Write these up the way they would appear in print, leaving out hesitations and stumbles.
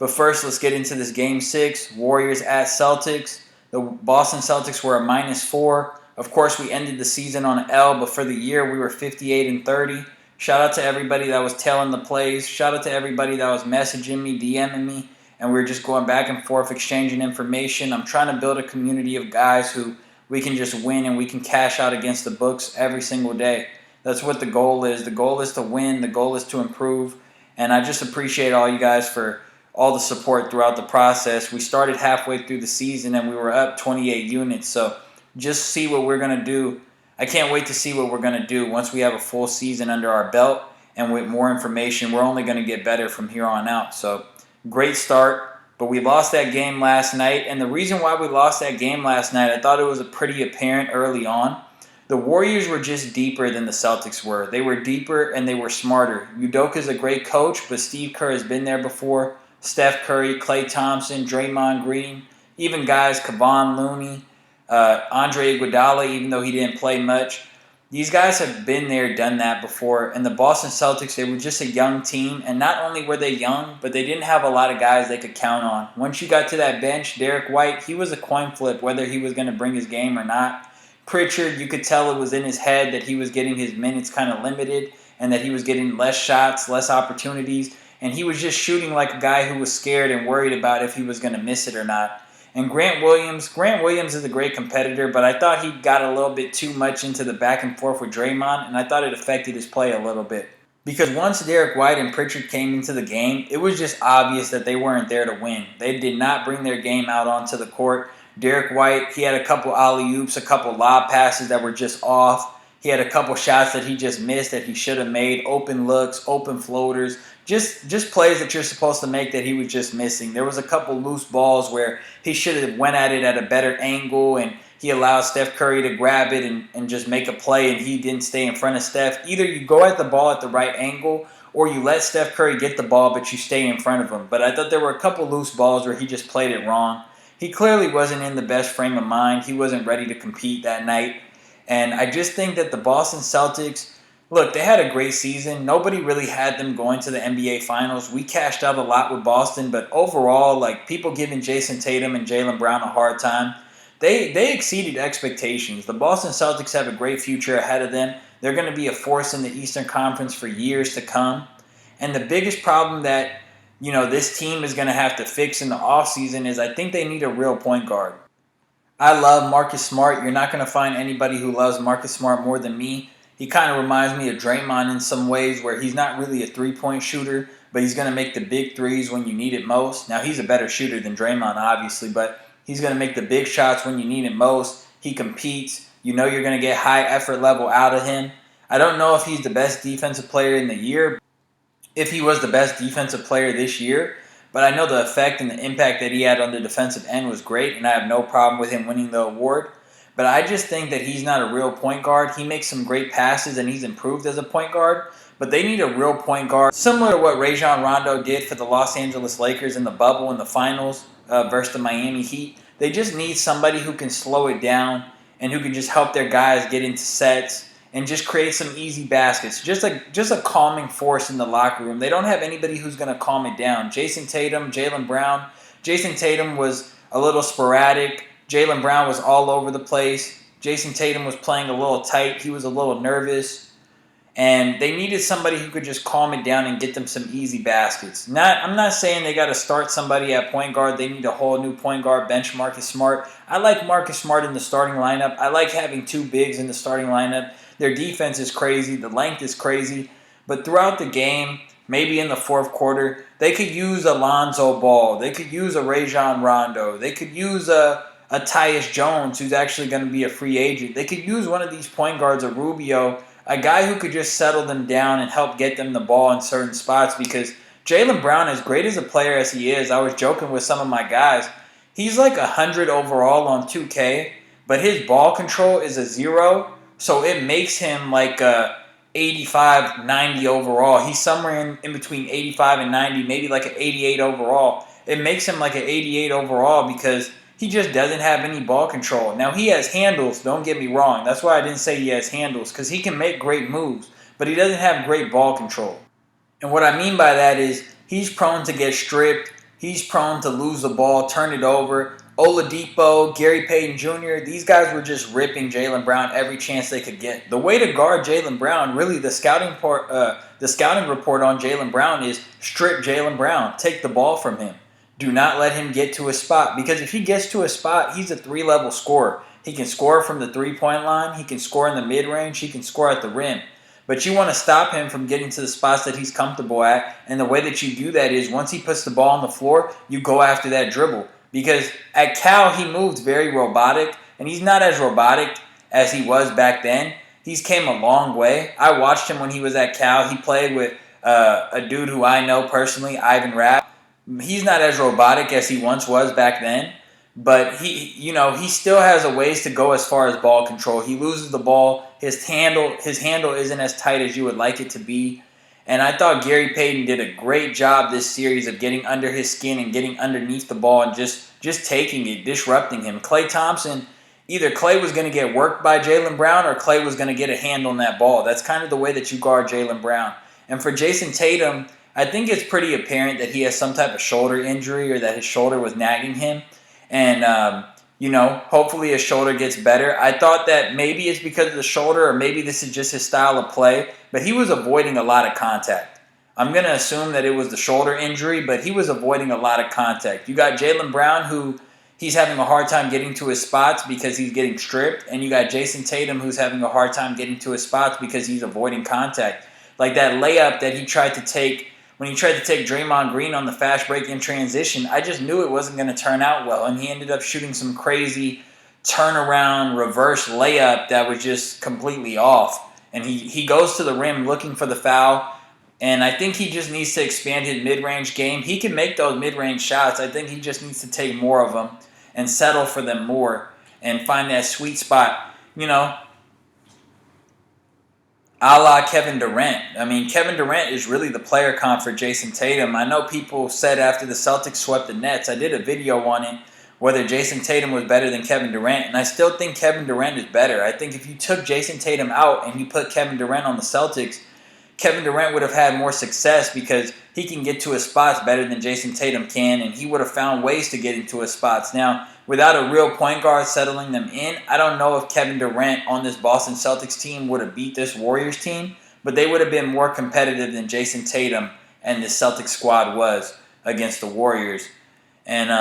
But first, let's get into this Game 6, Warriors at Celtics. The Boston Celtics were a -4. Of course, we ended the season on an L, but for the year, we were 58-30. Shout out to everybody that was telling the plays. Shout out to everybody that was messaging me, DMing me, and we were just going back and forth, exchanging information. I'm trying to build a community of guys who we can just win and we can cash out against the books every single day. That's what the goal is. The goal is to win. The goal is to improve. And I just appreciate all you guys for all the support throughout the process. We started halfway through the season and we were up 28 units. So just see what we're going to do. I can't wait to see what we're going to do once we have a full season under our belt. And with more information, we're only going to get better from here on out. So great start. But we lost that game last night. And the reason why we lost that game last night, I thought it was pretty apparent early on. The Warriors were just deeper than the Celtics were. They were deeper and they were smarter. Udoka's a great coach, but Steve Kerr has been there before. Steph Curry, Klay Thompson, Draymond Green, even guys Kevon Looney, Andre Iguodala, even though he didn't play much. These guys have been there, done that before. And the Boston Celtics, they were just a young team. And not only were they young, but they didn't have a lot of guys they could count on. Once you got to that bench, Derrick White, he was a coin flip whether he was going to bring his game or not. Pritchard, you could tell it was in his head that he was getting his minutes kind of limited and that he was getting less shots, less opportunities. And he was just shooting like a guy who was scared and worried about if he was going to miss it or not. And Grant Williams is a great competitor, but I thought he got a little bit too much into the back and forth with Draymond, and I thought it affected his play a little bit. Because once Derrick White and Pritchard came into the game, it was just obvious that they weren't there to win. They did not bring their game out onto the court. Derrick White, he had a couple alley-oops, a couple lob passes that were just off. He had a couple shots that he just missed that he should have made, open looks, open floaters, just plays that you're supposed to make that he was just missing. There was a couple loose balls where he should have went at it at a better angle, and he allowed Steph Curry to grab it and just make a play, and he didn't stay in front of Steph. Either you go at the ball at the right angle, or you let Steph Curry get the ball, but you stay in front of him. But I thought there were a couple loose balls where he just played it wrong. He clearly wasn't in the best frame of mind. He wasn't ready to compete that night. And I just think that the Boston Celtics, look, they had a great season. Nobody really had them going to the NBA Finals. We cashed out a lot with Boston, but overall, like, people giving Jayson Tatum and Jalen Brown a hard time, they exceeded expectations. The Boston Celtics have a great future ahead of them. They're going to be a force in the Eastern Conference for years to come. And the biggest problem that, this team is going to have to fix in the offseason is I think they need a real point guard. I love Marcus Smart. You're not going to find anybody who loves Marcus Smart more than me. He kind of reminds me of Draymond in some ways where he's not really a three-point shooter, but he's going to make the big threes when you need it most. Now, he's a better shooter than Draymond, obviously, but he's going to make the big shots when you need it most. He competes. You know you're going to get high effort level out of him. I don't know if he's the best defensive player in the year, if he was the best defensive player this year, but I know the effect and the impact that he had on the defensive end was great, and I have no problem with him winning the award. But I just think that he's not a real point guard. He makes some great passes, and he's improved as a point guard. But they need a real point guard, similar to what Rajon Rondo did for the Los Angeles Lakers in the bubble in the finals versus the Miami Heat. They just need somebody who can slow it down and who can just help their guys get into sets and just create some easy baskets. Just a calming force in the locker room. They don't have anybody who's going to calm it down. Jayson Tatum, Jalen Brown. Jayson Tatum was a little sporadic. Jalen Brown was all over the place. Jayson Tatum was playing a little tight. He was a little nervous. And they needed somebody who could just calm it down and get them some easy baskets. I'm not saying they got to start somebody at point guard. They need a whole new point guard, bench Marcus Smart. I like Marcus Smart in the starting lineup. I like having two bigs in the starting lineup. Their defense is crazy. The length is crazy. But throughout the game, maybe in the fourth quarter, they could use a Lonzo Ball. They could use a Rajon Rondo. They could use a Tyus Jones, who's actually going to be a free agent. They could use one of these point guards, a Rubio, a guy who could just settle them down and help get them the ball in certain spots, because Jalen Brown, as great as a player as he is, I was joking with some of my guys, he's like 100 overall on 2K, but his ball control is a 0, so it makes him like a 85, 90 overall. He's somewhere in between 85 and 90, maybe like an 88 overall. It makes him like an 88 overall because he just doesn't have any ball control. Now, he has handles, don't get me wrong. That's why I didn't say he has handles, because he can make great moves, but he doesn't have great ball control. And what I mean by that is he's prone to get stripped. he's prone to lose the ball, turn it over. Oladipo, Gary Payton Jr., these guys were just ripping Jaylen Brown every chance they could get. The way to guard Jaylen Brown, really the scouting report on Jaylen Brown is strip Jaylen Brown. Take the ball from him. Do not let him get to a spot, because if he gets to a spot, he's a 3-level scorer. He can score from the 3-point line. He can score in the mid-range. He can score at the rim. But you want to stop him from getting to the spots that he's comfortable at. And the way that you do that is once he puts the ball on the floor, you go after that dribble. Because at Cal, he moved very robotic. And he's not as robotic as he was back then. He's came a long way. I watched him when he was at Cal. He played with a dude who I know personally, Ivan Rapp. He's not as robotic as he once was back then. But he still has a ways to go as far as ball control. He loses the ball. His handle isn't as tight as you would like it to be. And I thought Gary Payton did a great job this series of getting under his skin and getting underneath the ball and just taking it, disrupting him. Klay Thompson, either Klay was going to get worked by Jaylen Brown or Klay was going to get a hand on that ball. That's kind of the way that you guard Jaylen Brown. And for Jayson Tatum, I think it's pretty apparent that he has some type of shoulder injury or that his shoulder was nagging him. And, hopefully his shoulder gets better. I thought that maybe it's because of the shoulder or maybe this is just his style of play, but he was avoiding a lot of contact. I'm going to assume that it was the shoulder injury, but he was avoiding a lot of contact. You got Jaylen Brown, who he's having a hard time getting to his spots because he's getting stripped, and you got Jayson Tatum, who's having a hard time getting to his spots because he's avoiding contact. Like that layup that he tried to take when he tried to take Draymond Green on the fast break in transition, I just knew it wasn't going to turn out well. And he ended up shooting some crazy turnaround reverse layup that was just completely off. And he goes to the rim looking for the foul. And I think he just needs to expand his mid-range game. He can make those mid-range shots. I think he just needs to take more of them and settle for them more and find that sweet spot. A la Kevin Durant. I mean, Kevin Durant is really the player comp for Jayson Tatum. I know people said after the Celtics swept the Nets, I did a video on it, whether Jayson Tatum was better than Kevin Durant, and I still think Kevin Durant is better. I think if you took Jayson Tatum out and you put Kevin Durant on the Celtics, Kevin Durant would have had more success because he can get to his spots better than Jayson Tatum can, and he would have found ways to get into his spots. Now, without a real point guard settling them in, I don't know if Kevin Durant on this Boston Celtics team would have beat this Warriors team, but they would have been more competitive than Jayson Tatum and the Celtics squad was against the Warriors. And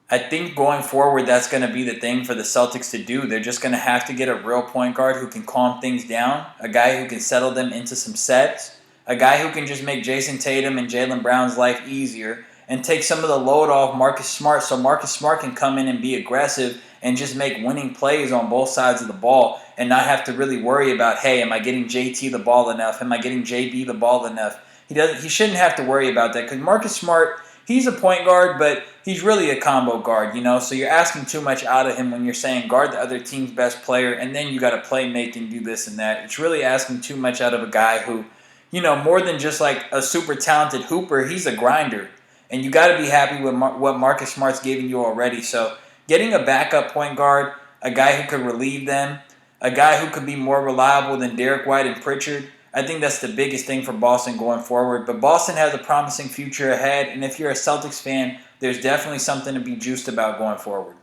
I think going forward, that's going to be the thing for the Celtics to do. They're just going to have to get a real point guard who can calm things down, a guy who can settle them into some sets, a guy who can just make Jayson Tatum and Jaylen Brown's life easier and take some of the load off Marcus Smart so Marcus Smart can come in and be aggressive and just make winning plays on both sides of the ball and not have to really worry about, hey, am I getting JT the ball enough? Am I getting JB the ball enough? He shouldn't have to worry about that because Marcus Smart, he's a point guard, but he's really a combo guard, so you're asking too much out of him when you're saying guard the other team's best player and then you got to play make and do this and that. It's really asking too much out of a guy who, more than just like a super talented hooper, he's a grinder. And you got to be happy with what Marcus Smart's giving you already. So getting a backup point guard, a guy who could relieve them, a guy who could be more reliable than Derrick White and Pritchard, I think that's the biggest thing for Boston going forward. But Boston has a promising future ahead, and if you're a Celtics fan, there's definitely something to be juiced about going forward.